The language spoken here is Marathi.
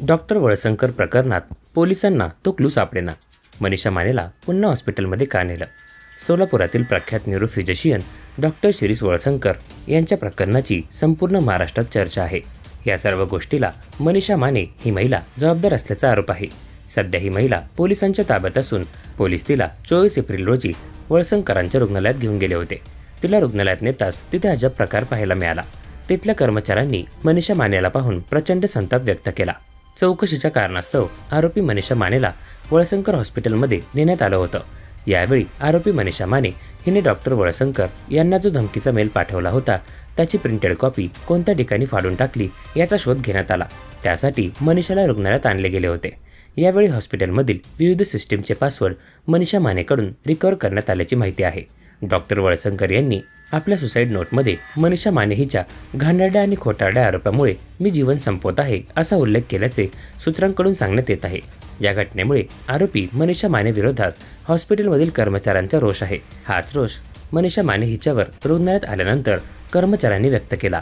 डॉक्टर वळसंकर प्रकरणात पोलिसांना तो क्लू सापडेना. मनीषा मानेला पुन्हा हॉस्पिटलमध्ये का नेलं? सोलापुरातील प्रख्यात न्यूरोफिजिशियन डॉक्टर शिरीष वळसंकर यांच्या प्रकरणाची संपूर्ण महाराष्ट्रात चर्चा आहे. या सर्व गोष्टीला मनीषा माने ही महिला जबाबदार असल्याचा आरोप आहे. सध्या ही महिला पोलिसांच्या ताब्यात असून पोलीस तिला 24 एप्रिल रोजी वळसंकरांच्या रुग्णालयात घेऊन गेले होते. तिला रुग्णालयात नेताच तिथे अजब प्रकार पाहायला मिळाला. तिथल्या कर्मचाऱ्यांनी मनीषा मानेला पाहून प्रचंड संताप व्यक्त केला. चौकशीच्या कारणास्तव आरोपी मनीषा मानेला वळसंकर हॉस्पिटलमध्ये नेण्यात आलं होतं. यावेळी आरोपी मनीषा माने हिने डॉक्टर वळसंकर यांना जो धमकीचा मेल पाठवला होता त्याची प्रिंटेड कॉपी कोणत्या ठिकाणी फाडून टाकली याचा शोध घेण्यात आला. त्यासाठी मनीषाला रुग्णालयात आणले गेले होते. यावेळी हॉस्पिटलमधील विविध सिस्टीमचे पासवर्ड मनीषा मानेकडून रिकव्हर करण्यात आल्याची माहिती आहे. डॉक्टर वळसंकर यांनी आपल्या सुसाईड नोटमध्ये मनीषा माने हिच्या घाणेरड्या आणि खोटारड्या आरोपामुळे मी जीवन संपवत आहे असा उल्लेख केल्याचे सूत्रांकडून सांगण्यात येत आहे. या घटनेमुळे आरोपी मनीषा माने विरोधात हॉस्पिटलमधील कर्मचाऱ्यांचा रोष आहे. हाच रोष मनीषा माने हिच्यावर रुग्णालयात आल्यानंतर कर्मचाऱ्यांनी व्यक्त केला.